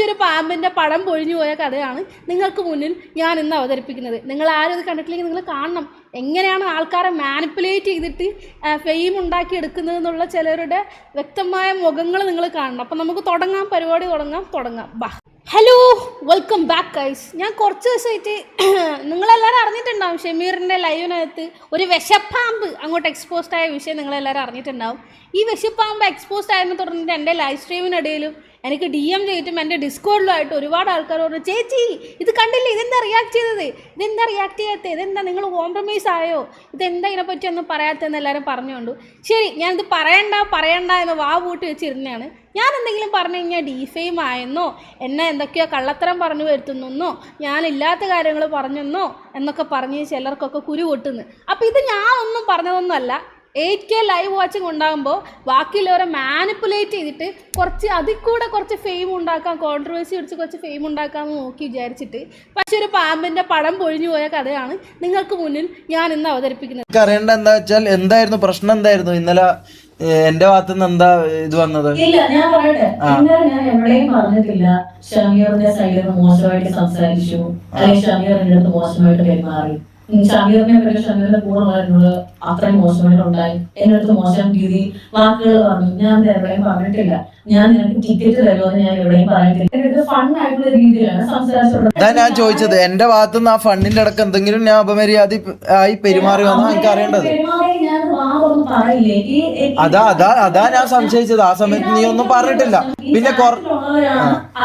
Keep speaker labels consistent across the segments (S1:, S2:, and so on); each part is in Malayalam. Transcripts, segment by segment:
S1: ഒരു പാമ്പിൻ്റെ പടം പൊഴിഞ്ഞു പോയ കഥയാണ് നിങ്ങൾക്ക് മുന്നിൽ ഞാൻ ഇന്ന് അവതരിപ്പിക്കുന്നത്. നിങ്ങൾ ആരും ഇത് കണ്ടിട്ടില്ലെങ്കിൽ നിങ്ങൾ കാണണം. എങ്ങനെയാണ് ആൾക്കാരെ മാനിപ്പുലേറ്റ് ചെയ്തിട്ട് ഫെയിം ഉണ്ടാക്കി എടുക്കുന്നതെന്നുള്ള ചിലരുടെ വ്യക്തമായ മുഖങ്ങൾ നിങ്ങൾ കാണണം. അപ്പം നമുക്ക് തുടങ്ങാം, പരിപാടി തുടങ്ങാം. ബാ, ഹലോ, വെൽക്കം ബാക്ക് ഗൈസ്. ഞാൻ കുറച്ച് ദിവസമായിട്ട് നിങ്ങളെല്ലാവരും അറിഞ്ഞിട്ടുണ്ടാവും, ഷമീറിൻ്റെ ലൈവിനകത്ത് ഒരു വിഷപ്പാമ്പ് അങ്ങോട്ട് എക്സ്പോസ്ഡ് ആയ വിഷയം നിങ്ങളെല്ലാവരും അറിഞ്ഞിട്ടുണ്ടാവും. ഈ വിഷപ്പാമ്പ് എക്സ്പോസ്ഡ് ആയതിനെ തുടർന്നിട്ട് എൻ്റെ ലൈവ് സ്ട്രീമിനിടയിലും എനിക്ക് DM ചെയ്തിട്ടും എൻ്റെ ഡിസ്കോഡിലുമായിട്ട് ഒരുപാട് ആൾക്കാർ പറഞ്ഞു, ചേച്ചി ഇത് കണ്ടില്ലേ, ഇതെന്താ റിയാക്ട് ചെയ്തത്, ഇതെന്താ റിയാക്ട് ചെയ്യാത്തത്, ഇതെന്താ നിങ്ങൾ കോംപ്രമൈസ് ആയോ, ഇതെന്താ ഇതിനെപ്പറ്റി ഒന്നും പറയാത്തതെന്ന് എല്ലാവരും പറഞ്ഞുകൊണ്ടു. ശരി, ഞാനിത് പറയണ്ട എന്ന് വാ പൂട്ടി വെച്ചിരുന്നതാണ്. ഞാൻ എന്തെങ്കിലും പറഞ്ഞു കഴിഞ്ഞാൽ ഡീഫെയിം ആയെന്നോ, എന്നെ എന്തൊക്കെയോ കള്ളത്തരം പറഞ്ഞു വരുത്തുന്നെന്നോ, ഞാനില്ലാത്ത കാര്യങ്ങൾ പറഞ്ഞെന്നോ എന്നൊക്കെ പറഞ്ഞ് ചിലർക്കൊക്കെ കുരു പൊട്ടുന്നു. അപ്പോൾ ഇത് ഞാൻ ഒന്നും പറഞ്ഞതൊന്നുമല്ല. 8K ലൈവ് വാച്ചിങ് ഉണ്ടാകുമ്പോൾ ബാക്കിയുള്ളവരെ മാനിപ്പുലേറ്റ് ചെയ്തിട്ട് അതിൽ കൂടെ കുറച്ച് ഫെയിം ഉണ്ടാക്കാം, കോൺട്രവേഴ്സി അടിച്ച് കുറച്ച് ഫെയിം ഉണ്ടാക്കാമെന്ന് നോക്കി വിചാരിച്ചിട്ട് പക്ഷെ ഒരു പാമ്പിൻ്റെ പടം പൊഴിഞ്ഞു പോയ കഥയാണ് നിങ്ങൾക്ക് മുന്നിൽ ഞാൻ ഇന്ന് അവതരിപ്പിക്കുന്നത്.
S2: അറിയേണ്ട എന്താ വെച്ചാൽ, എന്തായിരുന്നു പ്രശ്നം, എന്തായിരുന്നു ഇന്നലെ എന്റെ ഭാഗത്തുനിന്ന് എന്താ ഇത് വന്നത്?
S3: ഇല്ല, ഞാൻ പറയട്ടെ, ഇന്നലെ ഞാൻ എവിടെയും പറഞ്ഞിട്ടില്ല ഷമീറിന്റെ സൈഡിൽ നിന്ന് മോശമായിട്ട് സംസാരിച്ചു, അല്ലെങ്കിൽ ഷമീർ എന്റെ അടുത്ത് മോശമായിട്ട് പെരുമാറി. ഷമീറിനെ പറ്റി ഷമീറിന്റെ കൂടെ ഉള്ളവരോട് അത്രയും മോശമായിട്ടുണ്ടായി, എന്റെ അടുത്ത് മോശം രീതി വാക്കുകൾ പറഞ്ഞു. ഞാൻ എവിടെയും പറഞ്ഞിട്ടില്ല. ഞാൻ നിനക്ക് ടിക്കറ്റ് തരുമോ ഞാൻ എവിടെയും പറഞ്ഞിട്ടില്ല. എന്റെ അടുത്ത് ഫൺ ആയിട്ടുള്ള രീതിയിലാണ് സംസാരിച്ചുള്ളത്.
S2: അതാ ഞാൻ ചോദിച്ചത്, എന്റെ ഭാഗത്തുനിന്ന് ആ ഫണ്ടിന്റെ അടക്കം എന്തെങ്കിലും ഞാൻ അപമര്യാദ ആയി പെരുമാറി വന്നാ എനിക്ക് അറിയേണ്ടത്. അതാ ഞാൻ സംശയിച്ചത്. ആ സമയത്ത് നീ ഒന്നും പറഞ്ഞിട്ടില്ല. പിന്നെ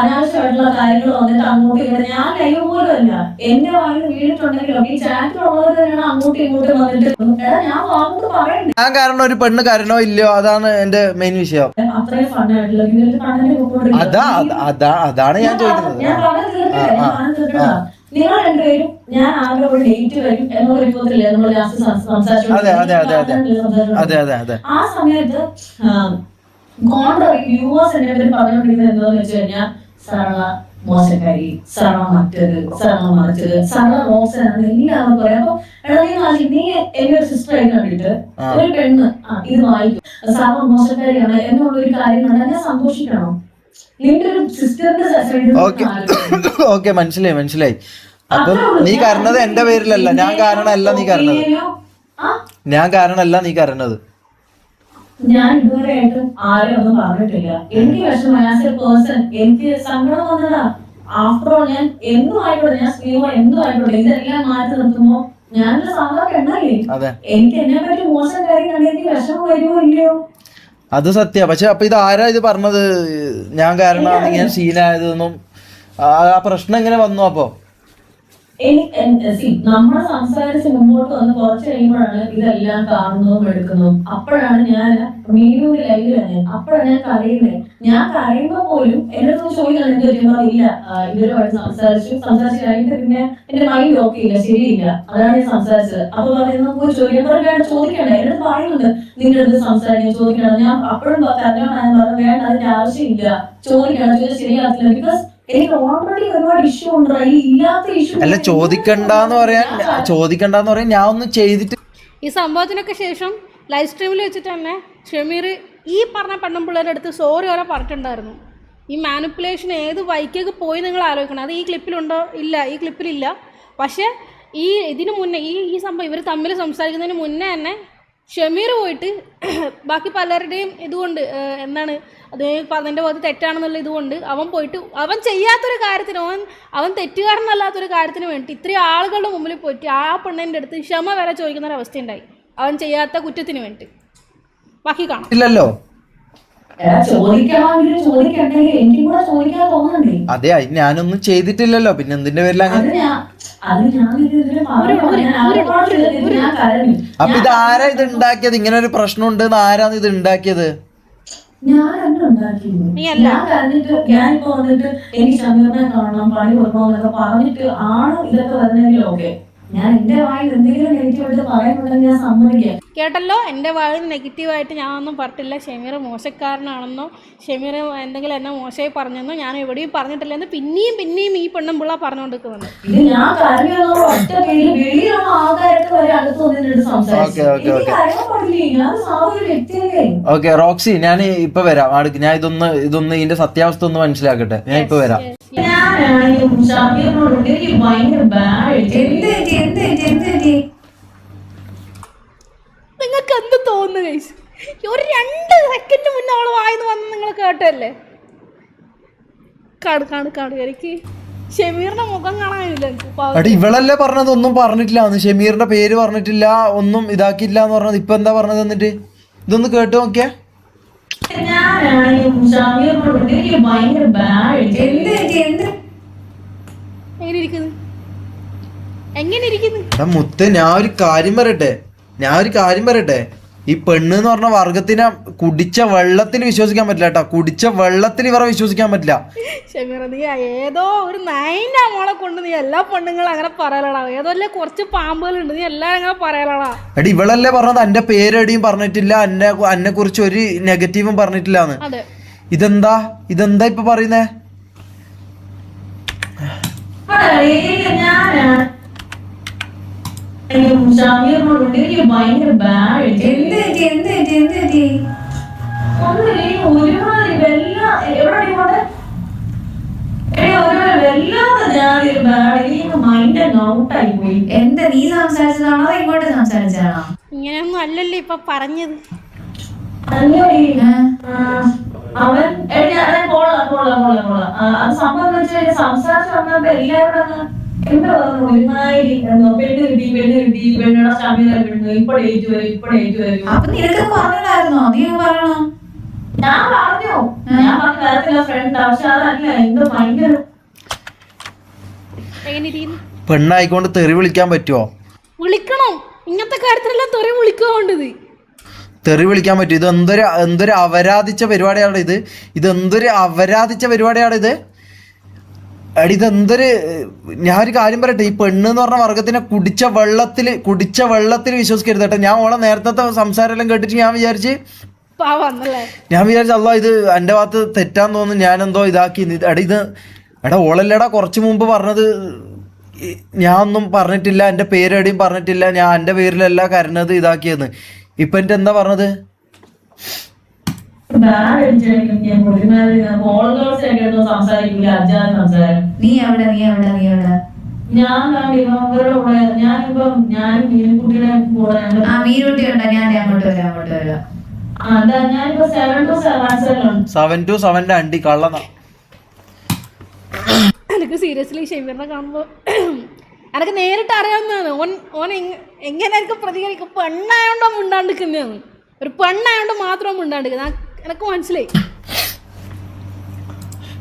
S3: അനാവശ്യമായിട്ടുള്ള കാര്യങ്ങൾ വന്നിട്ട് അങ്ങോട്ടും ഇങ്ങോട്ട് ഞാൻ ലൈവ് പോലും അല്ല, എന്റെ വായിൽ വീണിട്ടുണ്ടെങ്കിലും ഈ ചാറ്റിലുള്ളവർ തന്നെയാണ് അങ്ങോട്ടും ഇങ്ങോട്ടും വന്നിട്ട് ഞാൻ വാങ്ങോട്ട് പറയണ്ടേ.
S2: ഞാൻ കാരണം ഒരു പെണ്ണ് കരണോ ഇല്ലയോ, അതാണ് എന്റെ മെയിൻ വിഷയം.
S3: അത്രയും ഫണ്ടായിട്ടുള്ള
S2: അതാണ് ഞാൻ ചോദിക്കുന്നത്.
S3: നിങ്ങൾ രണ്ടുപേരും ഞാൻ ആകെ ഒരു ഡേറ്റ് വരും എന്നൊരു രൂപത്തിലല്ലേ നമ്മൾ സംസാരിച്ചു. ആ സമയത്ത് വ്യൂവേഴ്സ് എന്നെ പറ്റി പറഞ്ഞുകൊണ്ടിരിക്കുന്നത് എന്താന്ന് വെച്ച് കഴിഞ്ഞാൽ, സരള മോശക്കാരി, സരള മറ്റത്, സരള മറിച്ചത്, സരള മോശമാണ് എല്ലാവരും പറയാം. അപ്പൊ നീ എന്റെ ഒരു സിസ്റ്റർ ആയി കണ്ടിട്ട് ഒരു പെണ്ണ് ഇത് വായിക്കും, സരള മോശക്കാരിയാണ് എന്നുള്ളൊരു കാര്യം കണ്ടാൽ ഞാൻ സന്തോഷിക്കണം. നിന്റെ ഒരു സിസ്റ്ററിന്റെ സൈഡിൽ
S2: ഓക്കെ, മനസ്സിലായി. അപ്പൊ നീ കരണത് എന്റെ പേരിലല്ല, ഞാൻ കാരണമല്ല നീ കരണത്.
S3: ഞാൻ ഇതുവരെയായിട്ടും ആരും ഒന്നും പറഞ്ഞിട്ടില്ല. എനിക്ക് വിഷമം, ആസ് എ പേഴ്സൺ എനിക്ക് സങ്കടം വന്നതാ. ആഫ്റ്റർ ഓൾ ഞാൻ എന്തും ആയിക്കോട്ടെ, ഞാൻ സ്ത്രീയോ എന്തും ആയിക്കോട്ടെ, ഇതെല്ലാം മാറ്റി നിർത്തുമ്പോ ഞാനൊരു സാധാരണ പെണ്ണല്ലേ, എനിക്ക് എന്നെ പറ്റി മോശം കാര്യം കണ്ടെങ്കിൽ എനിക്ക് വിഷമം വരുമോ ഇല്ലയോ?
S2: അത് സത്യ. പക്ഷെ അപ്പൊ ഇത് ആരാ ഇത് പറഞ്ഞത് ഞാൻ കാരണമാണ് ഇങ്ങനെ സീനായതെന്നും? ആ പ്രശ്നം എങ്ങനെ വന്നു? അപ്പൊ
S3: നമ്മൾ സംസാരിച്ച് മുമ്പോട്ട് വന്ന് കുറച്ച് കഴിയുമ്പോഴാണ് ഇതെല്ലാം കാണുന്നതും എടുക്കുന്നതും. അപ്പോഴാണ് ഞാൻ മീഡിയയുടെ ലൈവിലാണ്, അപ്പോഴാണ് ഞാൻ കരയുന്നത്. ഞാൻ കരയുമ്പോ പോലും എന്റെ അടുത്ത് ചോദിക്കണം, എന്ത് പറ്റുമ്പോ ഇല്ല ഇവരുമായിട്ട് സംസാരിച്ചു കഴിഞ്ഞിട്ട് പിന്നെ എന്റെ മൈൻഡ് ഓക്കെ ഇല്ല, ശരിയില്ല, അതാണ് ഞാൻ സംസാരിച്ചത്. അപ്പൊ പറയുന്നത് ചോദിക്കണ്ട, എന്റെ അടുത്ത് പറയുന്നുണ്ട് നിന്റെ അടുത്ത് സംസാരിക്കാൻ ചോദിക്കണം. ഞാൻ അപ്പോഴും പറഞ്ഞു വേണ്ട, അതിന്റെ ആവശ്യമില്ല, ചോദിക്കണം, ചോദിച്ചാൽ ശരിയാകത്തില്ല. ബിക്കോസ് എനിക്ക് ഓൾറെഡി ഒരുപാട് ഇഷ്യൂ ഉണ്ട്. ഇല്ലാത്ത ഇഷ്യൂ
S2: അല്ല, ചോദിക്കണ്ടെന്ന് പറയാൻ ഞാൻ ഒന്നും ചെയ്തിട്ട്.
S1: ഈ സംഭവത്തിനൊക്കെ ശേഷം ലൈവ് സ്ട്രീമിൽ വെച്ചിട്ട് തന്നെ ഷമീർ ഈ പറഞ്ഞ പെണ്ണുമ്പിള്ളേരുടെ അടുത്ത് സോറി ഓരോ പറഞ്ഞിട്ടുണ്ടായിരുന്നു. ഈ മാനിപ്പുലേഷൻ ഏത് വൈക്കേക്ക് പോയി നിങ്ങൾ ആലോചിക്കണം. അത് ഈ ക്ലിപ്പിലുണ്ടോ? ഇല്ല, ഈ ക്ലിപ്പിലില്ല. പക്ഷേ ഇതിന് മുന്നേ ഈ സംഭവം ഇവർ തമ്മിൽ സംസാരിക്കുന്നതിന് മുന്നേ തന്നെ ഷമീർ പോയിട്ട് ബാക്കി പലരുടെയും ഇതുകൊണ്ട് എന്താണ് അത് അതിൻ്റെ ഭാഗത്ത് തെറ്റാണെന്നുള്ള ഇതുകൊണ്ട് അവൻ പോയിട്ട് അവൻ ചെയ്യാത്തൊരു കാര്യത്തിന്, അവൻ തെറ്റുകാരനല്ലാത്തൊരു കാര്യത്തിന് വേണ്ടി ഇത്രയും ആളുകളുടെ മുമ്പിൽ പോയിട്ട് ആ പെണ്ണിൻ്റെ അടുത്ത് ക്ഷമ വരെ ചോദിക്കുന്ന ഒരു അവസ്ഥ ഉണ്ടായി, അവൻ ചെയ്യാത്ത കുറ്റത്തിന് വേണ്ടി. ബാക്കി കാണാം.
S2: ഇല്ലല്ലോ, അതെ, ഞാനൊന്നും ചെയ്തിട്ടില്ലല്ലോ, പിന്നെ എന്തിന്റെ പേരില? അപ്പൊ ഇത് ആരാ ഇത് ഉണ്ടാക്കിയത്? ഇങ്ങനെ ഒരു പ്രശ്നം ഉണ്ട്, ആരാണ് ഇത് ഉണ്ടാക്കിയത്?
S3: ഞാനിപ്പോ വന്നിട്ട് എനിക്ക് ഷമീറിനെ കാണണം, പണി കൊടുക്കണമെന്നൊക്കെ പറഞ്ഞിട്ട് ആണ് ഇതൊക്കെ വരുന്നെങ്കിലും ഓക്കെ. ഞാൻ എന്റെ വായിൽ എന്തെങ്കിലും നെഗറ്റീവായിട്ട് പറയുന്നുണ്ടെങ്കിൽ ഞാൻ സമ്മതിക്കാം.
S1: കേട്ടല്ലോ, എൻ്റെ വായിൽ നെഗറ്റീവായിട്ട് ഞാനൊന്നും പറഞ്ഞിട്ടില്ല. ഷമീർ മോശക്കാരനാണെന്നോ ഷമീർ എന്തെങ്കിലും എന്നെ മോശമായി പറഞ്ഞെന്നോ ഞാൻ എവിടെയും പറഞ്ഞിട്ടില്ലെന്ന് പിന്നെയും ഈ പെണ്ണും പിള്ള പറഞ്ഞുകൊണ്ടിരിക്കുന്നുണ്ട്.
S3: ഇത് ഞാൻ കരഞ്ഞോ ഒറ്റ വെളിയിലുള്ള ആൾക്കാരൊക്കെ വരെ അടുത്ത് വന്നിട്ട് സംസാരിച്ചു. എനിക്ക് കരയാൻ പാടില്ലേ, ഞാൻ സാധാരണ വ്യക്തിയല്ലേ.
S2: ഓക്കെ റോക്സി, ഞാൻ ഇപ്പൊ വരാം. അടുക്ക് ഞാൻ ഇതൊന്ന് ഇതിന്റെ സത്യാവസ്ഥ ഒന്ന് മനസ്സിലാക്കട്ടെ. ഞാൻ ഇപ്പൊ വരാം.
S3: ഞാനാണെങ്കിൽ ഷമീറിനോട് എനിക്ക് ഭയങ്കര ബാഡ്.
S1: നിങ്ങൾക്ക് എന്ത് തോന്നുന്നു ഗൈസ്? ഒരു 2 സെക്കൻഡ് മുന്നേ അവൾ വായിന്ന് വന്ന് നിങ്ങൾ കേട്ടല്ലേ? കാണു എനിക്ക് ഷമീറിന്റെ മുഖം കാണാനില്ല.
S2: എടി ഇവളല്ലേ പറഞ്ഞത് ഒന്നും പറഞ്ഞിട്ടില്ല, ഷമീറിന്റെ പേര് പറഞ്ഞിട്ടില്ല, ഒന്നും ഇതാക്കിയില്ല എന്ന് പറഞ്ഞത്. ഇപ്പൊ എന്താ പറഞ്ഞത്? എന്നിട്ട് ഇതൊന്ന് കേട്ട് നോക്കിയാ.
S3: ഞാനാണെങ്കിൽ ഷമീറിനോട് എനിക്ക് ഭയങ്കര ബാഡ്.
S1: എങ്ങനെ ഇരിക്കുന്നു
S2: മുത്ത്? ഞാൻ ഒരു കാര്യം പറയട്ടെ. ഈ പെണ്ണ് എന്ന് പറഞ്ഞ വർഗത്തിനെ കുടിച്ച വെള്ളത്തിൽ വിശ്വസിക്കാൻ പറ്റില്ല കേട്ടോ. കുടിച്ച വെള്ളത്തിൽ ഇവരെ വിശ്വസിക്കാൻ പറ്റില്ല.
S1: ഷമീർ, നീ ഏതോ ഒരു 9 മോളെ കൊണ്ട് നീ എല്ലാ പെണ്ണുങ്ങളും അങ്ങനെ പറയലാടാ. ഏതോ അല്ലേ കുറച്ച് പാമ്പുകളുണ്ട്, നീ എല്ലാരും അങ്ങനെ പറയലാടാ.
S2: എടി ഇവളല്ലേ പറഞ്ഞത് എന്റെ പേരെടിയും പറഞ്ഞിട്ടില്ല, എന്നെ കുറിച്ച് ഒരു നെഗറ്റീവും പറഞ്ഞിട്ടില്ലാന്ന്. ഇതെന്താ ഇപ്പൊ പറയുന്നേ?
S3: എനിക്ക് ഭയങ്കര ബാഡ്. ഒരുപാട് എന്താ നീ സംസാരിച്ചതാണോ ഇങ്ങോട്ട് സംസാരിച്ചതാണോ?
S1: ഇങ്ങനെയൊന്നും അല്ലല്ലോ ഇപ്പൊ പറഞ്ഞത്.
S3: അവൻ അത് സംഭവം സംസാരിച്ചു വന്നപ്പോ എല്ലാവരും എന്താ പറഞ്ഞു, ഒരുമാതിരി പെണ്ണ് കിട്ടി പെണ്ണുടെ ഷമീറെ പെണ്ണ് ഇപ്പഴേറ്റു വരും. അപ്പൊ നിനക്ക് പറഞ്ഞിട്ടായിരുന്നോ? നീ പറയണോ? ഞാൻ പറഞ്ഞു വരത്തില്ല ഫ്രണ്ട്. പക്ഷെ അതല്ല, എന്തോ ഭയങ്കര
S2: പെണ്ണായിക്കൊണ്ട് തെറി വിളിക്കാൻ പറ്റുമോ?
S1: വിളിക്കണം. ഇങ്ങനത്തെ കാര്യത്തിലെല്ലാം തെറി വിളിക്കുകൊണ്ടത്.
S2: തെറി വിളിക്കാൻ പറ്റും? ഇത് എന്തൊരു അപരാധിച്ച പരിപാടിയാണ് ഇത്. ഇതെന്തൊരു അപരാധിച്ച പരിപാടിയാണ് ഇത്. അടി ഇതെന്തൊരു, ഞാനൊരു കാര്യം പറയട്ടെ. ഈ പെണ്ണ് എന്ന് പറഞ്ഞ വർഗത്തിനെ കുടിച്ച വെള്ളത്തിൽ വിശ്വസിക്കരുത് കേട്ടോ. ഞാൻ ഓളെ നേരത്തെ സംസാരം എല്ലാം കേട്ടിട്ട് ഞാൻ വിചാരിച്ച് അല്ല ഇത് എൻ്റെ ഭാഗത്ത് തെറ്റാന്ന് തോന്നുന്നു, ഞാനെന്തോ ഇതാക്കി. എടാ ഓളല്ലടാ കുറച്ച് മുമ്പ് പറഞ്ഞത് ഞാൻ ഒന്നും പറഞ്ഞിട്ടില്ല, എൻ്റെ പേരെവിടെയും പറഞ്ഞിട്ടില്ല, ഞാൻ എൻ്റെ പേരിലല്ല കരഞ്ഞത് ഇതാക്കിയെന്ന്. ഇപ്പൊ എൻ്റെ എന്താ പറഞ്ഞത്?
S3: നീ എവിടെ മീനുട്ടി ഉണ്ടോ? ഞാൻ അങ്ങോട്ട് വരാം.
S2: 7 to 7 അണ്ടി കള്ളതാ.
S1: എനിക്ക് സീരിയസ്ലി ഷമീറിനെ കാണുമ്പോ എനിക്ക് നേരിട്ട് അറിയാവുന്നതാണ് ഓൻ എങ്ങനെ എനിക്ക് പ്രതികരിക്കും. പെണ്ണായോണ്ടോ മിണ്ടാണ്ടിരിക്കുന്നതാണ്, ഒരു പെണ്ണായോണ്ട് മാത്രം മിണ്ടാണ്ടിരിക്കുന്നത്. എനിക്ക് മനസ്സിലായി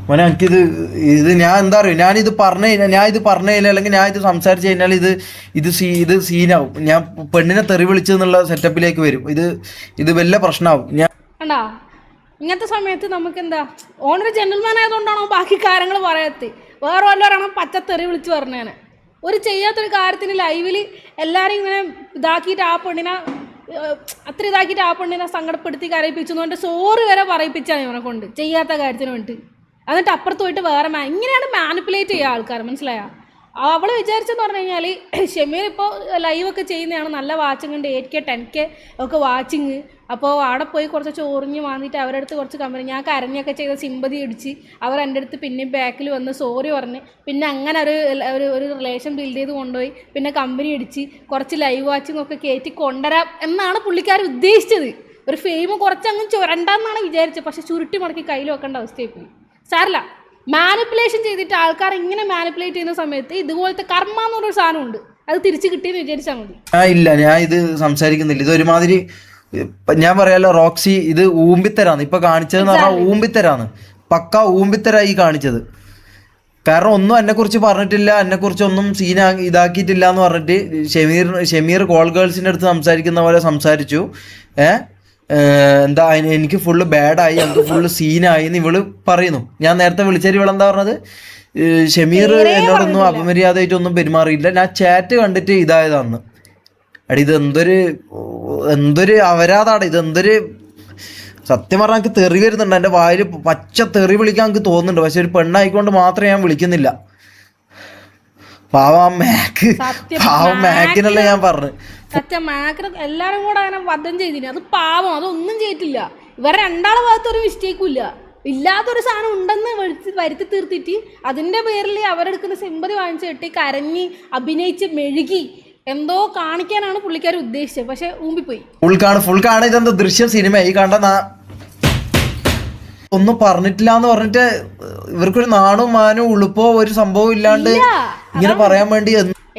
S2: മോനെ. എനിക്കിത് ഞാൻ എന്താ അറിയോ, ഞാൻ ഇത് പറഞ്ഞു കഴിഞ്ഞാൽ അല്ലെങ്കിൽ ഞാൻ ഇത് സംസാരിച്ചു കഴിഞ്ഞാൽ ഇത് സീനാവും. ഞാൻ പെണ്ണിനെ തെറി വിളിച്ചെന്നുള്ള സെറ്റപ്പിലേക്ക് വരും. ഇത് വലിയ പ്രശ്നമാവും. ഞാൻ
S1: കണ്ടാ ഇങ്ങനത്തെ സമയത്ത് നമുക്ക് എന്താ, ഓണൊരു ജെന്റിൽമാൻ ആയതുകൊണ്ടാണോ ബാക്കി കാര്യങ്ങൾ പറയാത്തത്? വേറെ വല്ലവരാണോ പച്ചത്തെറി വിളിച്ച് പറഞ്ഞേനെ. ഒരു ചെയ്യാത്തൊരു കാര്യത്തിന് ലൈവിൽ എല്ലാവരും ഇങ്ങനെ ഇതാക്കിയിട്ട് ആ പെണ്ണിനെ സങ്കടപ്പെടുത്തി കരയിപ്പിച്ചതുകൊണ്ട് സോറി വരെ പറയിപ്പിച്ചാണ് ഇവനെ കൊണ്ട് ചെയ്യാത്ത കാര്യത്തിന് വേണ്ടിയിട്ട്. എന്നിട്ട് അപ്പുറത്ത് പോയിട്ട് വേറെ ഇങ്ങനെയാണ് മാനിപ്പുലേറ്റ് ചെയ്യുക ആൾക്കാർ, മനസ്സിലായോ? അവൾ വിചാരിച്ചെന്ന് പറഞ്ഞു കഴിഞ്ഞാൽ ഷമീർ ഇപ്പോൾ ലൈവൊക്കെ ചെയ്യുന്നതാണ്, നല്ല വാച്ചിങ് ഉണ്ട്, 8K 10K ഒക്കെ വാച്ചിങ്. അപ്പോൾ അവിടെ പോയി കുറച്ച് ചോറിഞ്ഞ് വാങ്ങിയിട്ട് അവരുടെ അടുത്ത് കുറച്ച് കമ്പനി, ഞാൻ കരഞ്ഞൊക്കെ ചെയ്ത സിമ്പതി അടിച്ച് അവർ എൻ്റെ അടുത്ത് പിന്നെയും ബാക്കിൽ വന്ന് സോറി പറഞ്ഞ് പിന്നെ അങ്ങനെ ഒരു റിലേഷൻ ബിൽഡ് ചെയ്ത് കൊണ്ടുപോയി. പിന്നെ കമ്പനി അടിച്ച് കുറച്ച് ലൈവ് വാച്ചിങ് ഒക്കെ കയറ്റി കൊണ്ടുവരാം എന്നാണ് പുള്ളിക്കാർ ഉദ്ദേശിച്ചത്. ഒരു ഫെയിം കുറച്ചങ്ങ് ചുരണ്ടെന്നാണ് വിചാരിച്ചത്. പക്ഷെ ചുരുട്ടി മടക്കി കയ്യിൽ വെക്കേണ്ട അവസ്ഥയായി പോയി. സാരല്ല, മാനിപ്പുലേഷൻ ചെയ്തിട്ട് ആൾക്കാർ ഇങ്ങനെ മാനിപ്പുലേറ്റ് ചെയ്യുന്ന സമയത്ത് ഇതുപോലത്തെ കർമ്മ എന്ന് പറഞ്ഞൊരു സാധനമുണ്ട്, അത് തിരിച്ചു കിട്ടിയെന്ന് വിചാരിച്ചാൽ മതി.
S2: ഇല്ല, ഞാൻ ഇത് സംസാരിക്കുന്നില്ല. ഇതൊരുമാതിരി ഞാൻ പറയാലോ റോക്സി, ഇത് ഊമ്പിത്തരാന്ന് ഇപ്പൊ കാണിച്ചതെന്ന് പറഞ്ഞാൽ ഊമ്പിത്തരാന്ന്, പക്ക ഊമ്പിത്തരായി കാണിച്ചത്. കാരണം ഒന്നും എന്നെക്കുറിച്ച് പറഞ്ഞിട്ടില്ല, എന്നെക്കുറിച്ച് ഒന്നും ഇതാക്കിയിട്ടില്ല എന്ന് പറഞ്ഞിട്ട് ഷമീർ കോൾ ഗേൾസിൻ്റെ അടുത്ത് സംസാരിക്കുന്ന പോലെ സംസാരിച്ചു. എന്താ എനിക്ക് ഫുള്ള് ബാഡായി, എനിക്ക് ഫുള്ള് സീനായി എന്ന് ഇവള് പറയുന്നു. ഞാൻ നേരത്തെ വിളിച്ചേരി ഇവളെന്താ പറഞ്ഞത്, ഷമീർ എന്നോടൊന്നും അപമര്യാദയായിട്ടൊന്നും പെരുമാറിയില്ല, ഞാൻ ചാറ്റ് കണ്ടിട്ട് ഇതായതാന്ന്. അടി ഇത് എന്തൊരു അവരാധാണ്, ഇത് എന്തൊരു സത്യം പറഞ്ഞാൽ എനിക്ക് തെറി വരുന്നുണ്ട്, എൻ്റെ വായിൽ പച്ച തെറി വിളിക്കാൻ എനിക്ക് തോന്നുന്നുണ്ട്. പക്ഷെ ഒരു പെണ്ണായിക്കൊണ്ട് മാത്രമേ ഞാൻ വിളിക്കുന്നില്ല. പാവം മാക്കിനല്ല ഞാൻ പറഞ്ഞു.
S1: സത്യം മാക്കിന് എല്ലാരും കൂടെ അങ്ങനെ വധം ചെയ്തിന്. അത് പാവം, അതൊന്നും ചെയ്തിട്ടില്ല. ഇവരെ രണ്ടാളെ ഭാഗത്ത് ഒരു മിസ്റ്റേക്കും ഇല്ല. ഇല്ലാത്തൊരു സാധനം ഉണ്ടെന്ന് വരുത്തി തീർത്തിട്ട് അതിന്റെ പേരിൽ അവരെടുക്കുന്ന സിമ്പതി വാങ്ങിച്ച് കിട്ടി കരഞ്ഞ് അഭിനയിച്ച് മെഴുകി എന്തോ കാണിക്കാനാണ് പുള്ളിക്കാർ ഉദ്ദേശിച്ചത്. പക്ഷെ ഊമ്പിപ്പോയി. ഫുൾ കാണാൻ
S2: ഇതെന്താ ദൃശ്യം സിനിമ ഈ കണ്ട ഒന്നും പറഞ്ഞിട്ടില്ല എന്ന് പറഞ്ഞിട്ട് ഇവർക്കൊരു നാണും മാനും ഉളുപ്പോ ഒരു സംഭവം ഇല്ലാണ്ട് ഇങ്ങനെ പറയാൻ വേണ്ടി.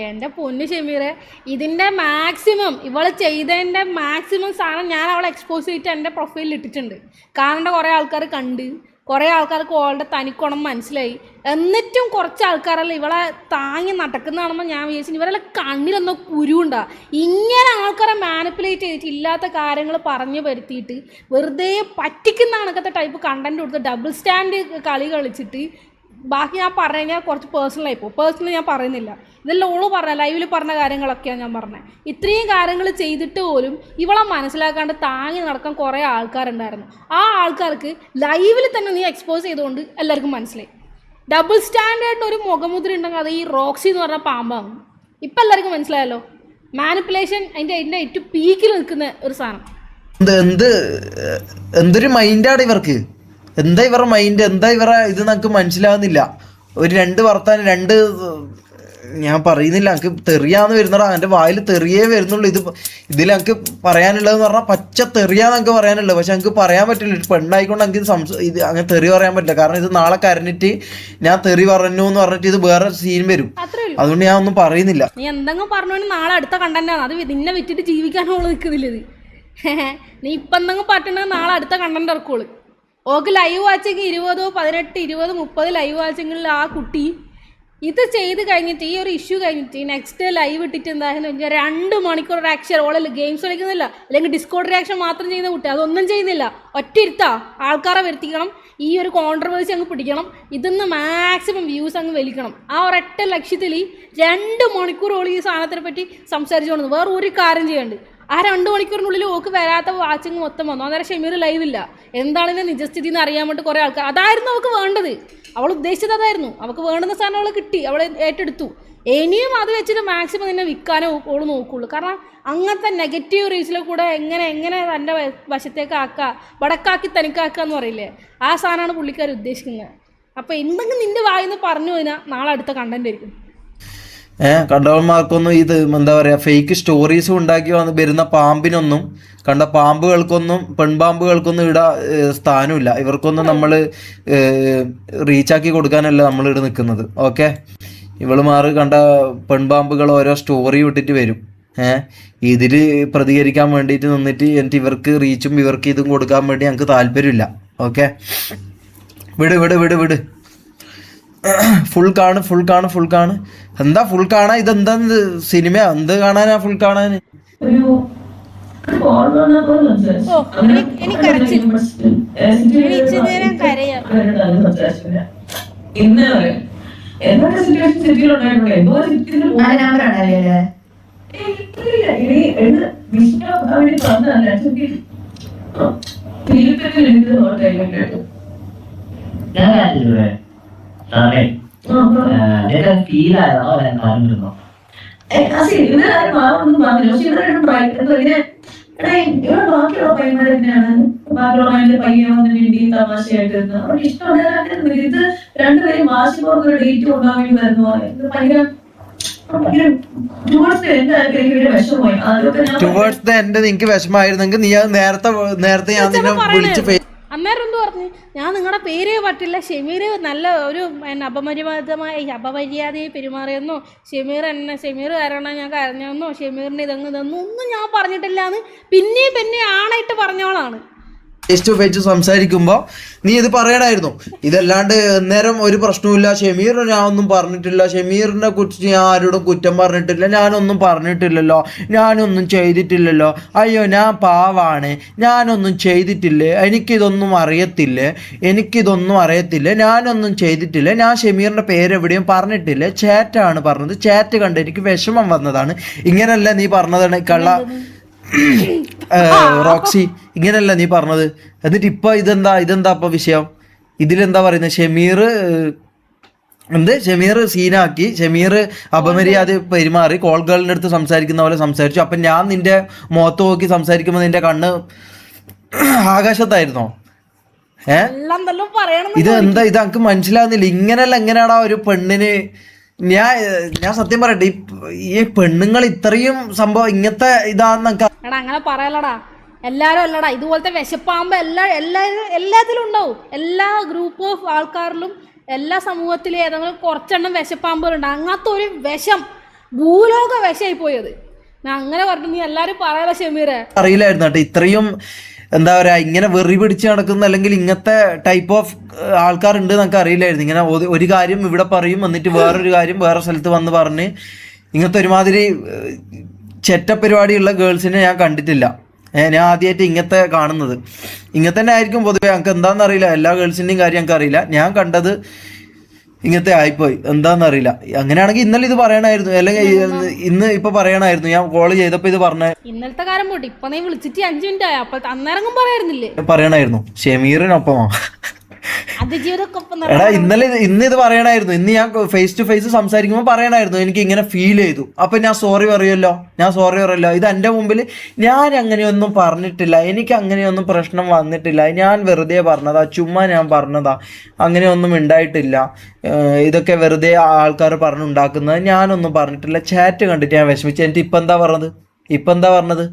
S1: എൻ്റെ പൊന്നു ഷെമീറെ, ഇതിൻ്റെ മാക്സിമം ഇവള് ചെയ്തതിൻ്റെ മാക്സിമം സാധനം ഞാൻ അവളെ എക്സ്പോസ് ചെയ്തിട്ട് എൻ്റെ പ്രൊഫൈലിൽ ഇട്ടിട്ടുണ്ട്. കാണേണ്ട കുറേ ആൾക്കാർ കണ്ട്, കുറേ ആൾക്കാർക്ക് ഓളുടെ തനിക്കുണം മനസ്സിലായി. എന്നിട്ടും കുറച്ച് ആൾക്കാരല്ല ഇവളെ താങ്ങി നടക്കുന്നതാണെന്ന് ഞാൻ വിചാരിച്ചു. ഇവരെല്ലാം കണ്ണിലൊന്നും കുരുണ്ടാ. ഇങ്ങനെ ആൾക്കാരെ മാനിപ്പുലേറ്റ് ചെയ്തിട്ട് ഇല്ലാത്ത കാര്യങ്ങൾ പറഞ്ഞു വരുത്തിയിട്ട് വെറുതെ പറ്റിക്കുന്ന കണക്കത്തെ ടൈപ്പ് കണ്ടന്റ് കൊടുത്ത് ഡബിൾ സ്റ്റാൻഡ് കളി കളിച്ചിട്ട് ബാക്കി ഞാൻ പറഞ്ഞു കഴിഞ്ഞാൽ കുറച്ച് പേഴ്സണലായി പോകും. പേഴ്സണലി ഞാൻ പറയുന്നില്ല, ഇതെല്ലാം ഓള് പറഞ്ഞ ലൈവിൽ പറഞ്ഞ കാര്യങ്ങളൊക്കെയാണ് ഞാൻ പറഞ്ഞത്. ഇത്രയും കാര്യങ്ങൾ ചെയ്തിട്ട് പോലും ഇവളെ മനസ്സിലാക്കാണ്ട് താങ്ങി നടക്കാൻ കുറേ ആൾക്കാരുണ്ടായിരുന്നു. ആ ആൾക്കാർക്ക് ലൈവിൽ തന്നെ നീ എക്സ്പോസ് ചെയ്തുകൊണ്ട് എല്ലാവർക്കും മനസ്സിലായി. ഡബിൾ സ്റ്റാൻഡേർഡിന് ഒരു മുഖമുദ്ര ഉണ്ടെങ്കിൽ അത് ഈ റോക്സി എന്ന് പറഞ്ഞ പാമ്പാണ്. ഇപ്പം എല്ലാവർക്കും മനസ്സിലായല്ലോ. മാനിപ്പുലേഷൻ അതിൻ്റെ ഏറ്റവും പീക്കിൽ നിൽക്കുന്ന ഒരു സാധനം.
S2: എന്തൊരു മൈൻഡാണ് ഇവർക്ക്, എന്താ ഇവരുടെ മൈൻഡ്, എന്താ ഇവരെ ഇത് നമുക്ക് മനസ്സിലാവുന്നില്ല. ഒരു രണ്ട് വർത്താനം ഞാൻ പറയുന്നില്ല, എനിക്ക് തെറിയാന്ന് വരുന്നടാ, എൻ്റെ വായിൽ തെറിയേ വരുന്നുള്ളൂ. ഇതിൽ എനിക്ക് പറയാനുള്ളതെന്ന് പറഞ്ഞാൽ പച്ച തെറിയാന്ന് എനിക്ക് പറയാനുള്ളത്. പക്ഷെ എനിക്ക് പറയാൻ പറ്റില്ല, പെണ്ണായിക്കൊണ്ട് എനിക്ക് ഇത് അങ്ങനെ തെറി പറയാൻ പറ്റില്ല. കാരണം ഇത് നാളെ കരഞ്ഞിട്ട് ഞാൻ തെറി പറഞ്ഞു എന്ന് പറഞ്ഞിട്ട് ഇത് വേറെ സീൻ വരും. അതുകൊണ്ട് ഞാൻ ഒന്നും പറയുന്നില്ല.
S1: നീ എന്തെങ്കിലും പറഞ്ഞു നാളെ അടുത്ത കണ്ടന്റാണ് അത്, നിന്നെ വിറ്റിട്ട് ജീവിക്കാനുള്ള നിൽക്കുന്നില്ല ഇത്. നീ ഇപ്പം എന്തെങ്കിലും പറ്റുന്നത് നാളെ അടുത്ത കണ്ടന്റ് ഇറക്കുള്ളൂ. ഓക്ക് ലൈവ് വാച്ചെങ്കിൽ 20, 18, 20, 30 ലൈവ് വാച്ചെങ്കിൽ ആ കുട്ടി ഇത് ചെയ്ത് കഴിഞ്ഞിട്ട് ഈ ഒരു ഇഷ്യൂ കഴിഞ്ഞിട്ട് നെക്സ്റ്റ് ലൈവ് ഇട്ടിട്ട് എന്താണെന്ന് വെച്ചാൽ 2 മണിക്കൂർ റിയാക്ഷൻ. ഓളെ ഗെയിംസ് കളിക്കുന്നില്ല, അല്ലെങ്കിൽ ഡിസ്കോഡ് റിയാക്ഷൻ മാത്രം ചെയ്യുന്ന കുട്ടി അതൊന്നും ചെയ്യുന്നില്ല. ഒറ്റ ഇരുത്താ ആൾക്കാരെ വരുത്തിക്കണം, ഈ ഒരു കോൺട്രവേഴ്സി അങ്ങ് പിടിക്കണം, ഇതിന്ന് മാക്സിമം വ്യൂസ് അങ്ങ് വലിക്കണം. ആ ഒരൊറ്റ ലക്ഷ്യത്തിൽ 2 മണിക്കൂർ ഓൾ ഈ സാധനത്തിനെ പറ്റി സംസാരിച്ചുകൊണ്ടു. വേറെ ഒരു കാര്യം ചെയ്യണ്ട്. ആ 2 മണിക്കൂറിനുള്ളിൽ ഓക്ക് വരാത്ത വാച്ചിങ് മൊത്തം വന്നു. അന്നേരം ഷെമീർ ലൈവില്ല. എന്താണെന്ന് നിജസ്ഥിതി എന്ന് അറിയാൻ വേണ്ടി കുറേ ആൾക്കാർ, അതായിരുന്നു അവൾക്ക് വേണ്ടത്. അവൾ ഉദ്ദേശിച്ചത് അതായിരുന്നു. അവൾക്ക് വേണ്ടുന്ന സാധനം അവൾ കിട്ടി, അവൾ ഏറ്റെടുത്തു. ഇനിയും അത് വെച്ചിട്ട് മാക്സിമം നിന്നെ വിൽക്കാനേ ഓള് നോക്കുള്ളൂ. കാരണം അങ്ങനത്തെ നെഗറ്റീവ് റീൽസിലെ കൂടെ എങ്ങനെ തൻ്റെ വശത്തേക്ക് ആക്കുക, വടക്കാക്കി തനിക്കാക്കുക എന്ന് പറയില്ലേ, ആ സാധനമാണ് പുള്ളിക്കാർ ഉദ്ദേശിക്കുന്നത്. അപ്പോൾ എന്തെങ്കിലും നിൻ്റെ വായിന്ന് പറഞ്ഞു കഴിഞ്ഞാൽ നാളെ അടുത്ത കണ്ടന്റ് ആയിരിക്കും.
S2: കണ്ടവന്മാർക്കൊന്നും ഇത് എന്താ പറയുക, ഫേക്ക് സ്റ്റോറീസും ഉണ്ടാക്കി വരുന്ന പാമ്പിനൊന്നും, കണ്ട പാമ്പുകൾക്കൊന്നും പെൺപാമ്പുകൾക്കൊന്നും ഇവിടെ സ്ഥാനമില്ല. ഇവർക്കൊന്നും നമ്മൾ റീച്ചാക്കി കൊടുക്കാനല്ല നമ്മൾ ഇവിടെ നിൽക്കുന്നത്. ഓക്കെ, ഇവളുമാർ കണ്ട പെൺപാമ്പുകൾ ഓരോ സ്റ്റോറി വിട്ടിട്ട് വരും. ഇതിൽ പ്രതികരിക്കാൻ വേണ്ടിയിട്ട് നിന്നിട്ട് എന്നിട്ട് ഇവർക്ക് റീച്ചും ഇവർക്ക് ഇതും കൊടുക്കാൻ വേണ്ടി ഞങ്ങൾക്ക് താല്പര്യമില്ല. ഓക്കെ, വിട് ഫുൾ കാണ്. എന്താ ഫുൾ കാണാ? ഇതെന്താ സിനിമ? എന്ത് കാണാനാ ഫുൾ കാണാൻ?
S3: രണ്ടുപേരും വാശിപ്പോക്ക് ഡേറ്റ് കൊണ്ടാൻ വേണ്ടി വരുന്നു.
S2: ടുവേർഡ്സ് ദ എൻഡ് നിനക്ക് വിഷമായിരുന്നെങ്കിൽ നീ അത് നേരത്തെ ഞാൻ നിന്നെ വിളിച്ച്
S1: അന്നേരം എന്ത് പറഞ്ഞു? ഞാൻ നിങ്ങളുടെ പേര് പറ്റില്ല, ഷെമീർ നല്ല ഒരു അപമര്യാദയെ പെരുമാറിയെന്നോ, ഷെമീർ കാരണം ഞാൻ കരഞ്ഞെന്നോ, ഷെമീറിൻ്റെ ഇതൊന്നും ഞാൻ പറഞ്ഞിട്ടില്ല എന്ന് പിന്നെ ആണായിട്ട് പറഞ്ഞോളാണ്.
S2: ഫേസ് ടു ഫേസ് സംസാരിക്കുമ്പോൾ നീ ഇത് പറയണായിരുന്നു. ഇതല്ലാണ്ട് നേരം ഒരു പ്രശ്നവുമില്ല, ഷമീർ ഞാൻ ഒന്നും പറഞ്ഞിട്ടില്ല, ഷമീറിനെ കുറിച്ച് ഞാൻ ആരോടും കുറ്റം പറഞ്ഞിട്ടില്ല, ഞാനൊന്നും പറഞ്ഞിട്ടില്ലല്ലോ, ഞാനൊന്നും ചെയ്തിട്ടില്ലല്ലോ, അയ്യോ ഞാൻ പാവാണ്, ഞാനൊന്നും ചെയ്തിട്ടില്ലേ, എനിക്കിതൊന്നും അറിയത്തില്ല, ഞാനൊന്നും ചെയ്തിട്ടില്ല, ഞാൻ ഷമീറിൻ്റെ പേരെവിടെയും പറഞ്ഞിട്ടില്ല, ചാറ്റാണ് പറഞ്ഞത്, ചാറ്റ് കണ്ട് എനിക്ക് വിഷമം വന്നതാണ്. ഇങ്ങനല്ല നീ പറഞ്ഞതാണ് കള്ള റോക്സി, ഇങ്ങനെയല്ല നീ പറഞ്ഞത്. എന്നിട്ട് ഇപ്പൊ ഇതെന്താ ഇപ്പൊ വിഷയം? ഇതിലെന്താ പറയുന്നത്? ഷമീർ സീനാക്കി, ഷമീർ അപമര്യാദ പെരുമാറി, കോൾ ഗേളിൻ്റെ അടുത്ത് സംസാരിക്കുന്ന പോലെ സംസാരിച്ചു. അപ്പം ഞാൻ നിന്റെ മുഖത്ത് നോക്കി സംസാരിക്കുമ്പോൾ നിന്റെ കണ്ണ് ആകാശത്തായിരുന്നോ? ഇത് എനിക്ക് മനസ്സിലാകുന്നില്ല. ഇങ്ങനെയല്ല, എങ്ങനെയാടാ ഒരു പെണ്ണിന് ഞാൻ സത്യം പറയട്ടെ, ഈ പെണ്ണുങ്ങൾ ഇത്രയും സംഭവം ഇങ്ങനത്തെ ഇതാന്ന്
S1: അങ്ങനെ പറയലടാ. എല്ലാരും അല്ലടാ, ഇതുപോലത്തെ വിശപ്പാകുമ്പോ എല്ലാത്തിലും ഉണ്ടാവും. എല്ലാ ഗ്രൂപ്പ് ഓഫ് ആൾക്കാരിലും എല്ലാ സമൂഹത്തിലും ഏതെങ്കിലും കുറച്ചെണ്ണം വിശപ്പാകുമ്പോഴുണ്ട്. അങ്ങനത്തെ ഒരു വിഷം, ഭൂലോക വിഷമായി പോയത്. ഞാൻ അങ്ങനെ പറഞ്ഞു, നീ എല്ലാരും പറയല ഷമീറെ.
S2: അറിയില്ലായിരുന്നു കേട്ടോ ഇത്രയും എന്താ പറയാ, ഇങ്ങനെ വെറി പിടിച്ച് നടക്കുന്ന അല്ലെങ്കിൽ ഇങ്ങനത്തെ ടൈപ്പ് ഓഫ് ആൾക്കാരുണ്ട് എന്നൊക്കെ അറിയില്ലായിരുന്നു. ഇങ്ങനെ ഒരു കാര്യം ഇവിടെ പറയും, എന്നിട്ട് വേറൊരു കാര്യം വേറെ സ്ഥലത്ത് വന്ന് പറഞ്ഞ് ഇങ്ങനത്തെ ഒരുമാതിരി ചെറ്റ പരിപാടിയുള്ള ഗേൾസിനെ ഞാൻ കണ്ടിട്ടില്ല. ഞാൻ ആദ്യമായിട്ട് ഇങ്ങനത്തെ കാണുന്നത്. ഇങ്ങനത്തെ തന്നെ ആയിരിക്കും പൊതുവെ, ഞങ്ങൾക്ക് എന്താണെന്ന് അറിയില്ല, എല്ലാ ഗേൾസിൻ്റെയും കാര്യം ഞങ്ങൾക്ക് അറിയില്ല. ഞാൻ കണ്ടത് ഇങ്ങനത്തെ ആയിപ്പോയി, എന്താണെന്നറിയില്ല. അങ്ങനെയാണെങ്കിൽ ഇന്നലെ ഇത് പറയണമായിരുന്നു, അല്ലെങ്കിൽ ഇന്ന് ഇപ്പൊ പറയണമായിരുന്നു. ഞാൻ കോൾ ചെയ്തപ്പോ ഇത് പറഞ്ഞ
S1: ഇന്നലത്തെ കാര്യം പോട്ടെ, ഇപ്പൊ നീ വിളിച്ചിട്ട് 5 മിനിറ്റ് ആയ, അപ്പൊ അന്നേരം പറയായിരുന്നില്ലേ?
S2: പറയണായിരുന്നു ഷമീറിനൊപ്പമാ. എടാ ഇന്ന് ഇത് പറയണായിരുന്നു. ഇന്ന് ഞാൻ ഫേസ് ടു ഫേസ് സംസാരിക്കുമ്പോൾ പറയണായിരുന്നു, എനിക്ക് ഇങ്ങനെ ഫീൽ ചെയ്തു. അപ്പൊ ഞാൻ സോറി പറയുമല്ലോ. ഇത് എൻ്റെ മുമ്പിൽ ഞാൻ അങ്ങനെയൊന്നും പറഞ്ഞിട്ടില്ല, എനിക്ക് അങ്ങനെയൊന്നും പ്രശ്നം വന്നിട്ടില്ല, ഞാൻ വെറുതെ പറഞ്ഞതാ, ചുമ്മാ ഞാൻ പറഞ്ഞതാ, അങ്ങനെയൊന്നും ഉണ്ടായിട്ടില്ല, ഇതൊക്കെ വെറുതെ ആൾക്കാർ പറഞ്ഞുണ്ടാക്കുന്നത്, ഞാനൊന്നും പറഞ്ഞിട്ടില്ല, ചാറ്റ് കണ്ടിട്ട് ഞാൻ വിഷമിച്ചു. എന്നിട്ട് ഇപ്പം എന്താ പറഞ്ഞത്?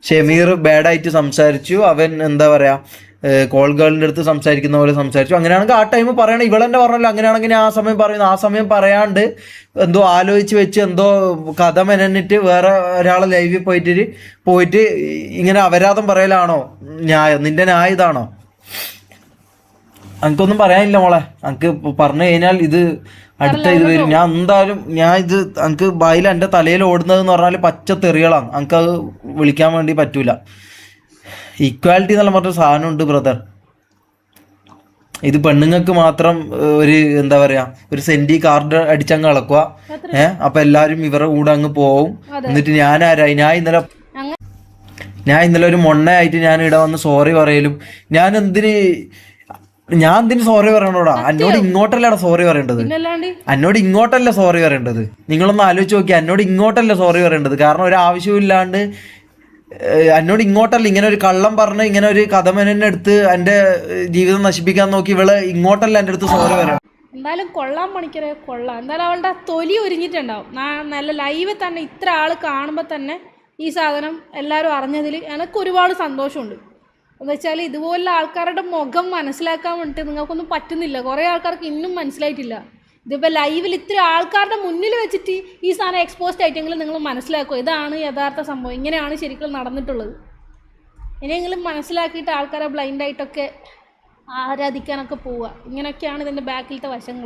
S2: ഷമീർ ബാഡായിട്ട് സംസാരിച്ചു, അവൻ എന്താ പറയാ കോൾ ഗേളിൻ്റെ അടുത്ത് സംസാരിക്കുന്ന പോലെ സംസാരിച്ചു. അങ്ങനെയാണെങ്കിൽ ആ ടൈം പറയണം. ഇവളെന്നെ പറഞ്ഞല്ലോ, അങ്ങനെയാണെങ്കിൽ ഞാൻ ആ സമയം പറയുന്നു. ആ സമയം പറയാണ്ട് എന്തോ ആലോചിച്ച് വെച്ച് എന്തോ കഥ മെനന്നിട്ട് വേറെ ഒരാളെ ലൈവിൽ പോയിട്ട് ഇങ്ങനെ അപരാധം പറയലാണോ ന്യായം? നിന്റെ ന്യായം ഇതാണോ? എനിക്കൊന്നും പറയാനില്ല മോളെ. എനിക്ക് പറഞ്ഞു കഴിഞ്ഞാൽ ഇത് അടുത്ത ഇത് വരും. ഞാൻ എന്തായാലും എനിക്ക് ബായിൽ എൻ്റെ തലയിൽ ഓടുന്നതെന്ന് പറഞ്ഞാൽ പച്ച തെറികളാണ്. എനിക്കത് വിളിക്കാൻ വേണ്ടി പറ്റൂല. ഈക്വാലിറ്റി എന്നുള്ള മറ്റൊരു സാധനമുണ്ട് ബ്രദർ. ഇത് പെണ്ണുങ്ങൾക്ക് മാത്രം ഒരു എന്താ പറയാ, ഒരു സെന്റി കാർഡ് അടിച്ചങ്ങ് അളക്കുക. അപ്പൊ എല്ലാരും ഇവരുടെ കൂടെ അങ്ങ് പോവും. എന്നിട്ട് ഞാൻ ഇന്നലെ ഒരു മൊണ്ണയായിട്ട് ഞാൻ ഇവിടെ വന്ന് സോറി പറയലും, ഞാൻ എന്തിന് സോറി പറയണോടാ? എന്നോട് ഇങ്ങോട്ടല്ലേടാ സോറി പറയേണ്ടത്, എന്നോട് ഇങ്ങോട്ടല്ല സോറി പറയേണ്ടത്. നിങ്ങളൊന്ന് ആലോചിച്ച് നോക്കി, എന്നോട് ഇങ്ങോട്ടല്ല സോറി പറയേണ്ടത്. കാരണം ഒരു ആവശ്യമില്ലാണ്ട് എന്നോട് ഇങ്ങോട്ടല്ല, ഇങ്ങനെ ഒരു കള്ളം പറഞ്ഞ് ഇങ്ങനെ ഒരു കഥമനെ എടുത്ത് എൻ്റെ ജീവിതം നശിപ്പിക്കാൻ നോക്കി ഇവള് ഇങ്ങോട്ടല്ല എൻ്റെ അടുത്ത് സോറി പറയണം.
S1: എന്തായാലും കൊള്ളാൻ പണിക്കരെ, കൊള്ളാം. എന്തായാലും അവളുടെ തൊലി ഒരുങ്ങിയിട്ടുണ്ടാവും. നല്ല ലൈവ് തന്നെ ഇത്ര ആൾ കാണുമ്പോൾ തന്നെ ഈ സാധനം എല്ലാവരും അറിഞ്ഞതിൽ എനിക്ക് ഒരുപാട് സന്തോഷമുണ്ട്. എന്ന് വെച്ചാൽ ഇതുപോലുള്ള ആൾക്കാരുടെ മുഖം മനസ്സിലാക്കാൻ വേണ്ടിയിട്ട് നിങ്ങൾക്കൊന്നും പറ്റുന്നില്ല. കുറേ ആൾക്കാർക്ക് ഇന്നും മനസ്സിലായിട്ടില്ല. ഇതിപ്പോൾ ലൈവിൽ ഇത്ര ആൾക്കാരുടെ മുന്നിൽ വെച്ചിട്ട് ഈ സാധനം എക്സ്പോസ്ഡ് ആയിട്ടെങ്കിലും നിങ്ങൾ മനസ്സിലാക്കുക, ഇതാണ് യഥാർത്ഥ സംഭവം, ഇങ്ങനെയാണ് ശരിക്കും നടന്നിട്ടുള്ളത്. ഇനിയെങ്കിലും മനസ്സിലാക്കിയിട്ട് ആൾക്കാരെ ബ്ലൈൻഡായിട്ടൊക്കെ ആരാധിക്കാനൊക്കെ പോവുക. ഇങ്ങനെയൊക്കെയാണ് ഇതിൻ്റെ ബാക്കിലത്തെ വശങ്ങൾ.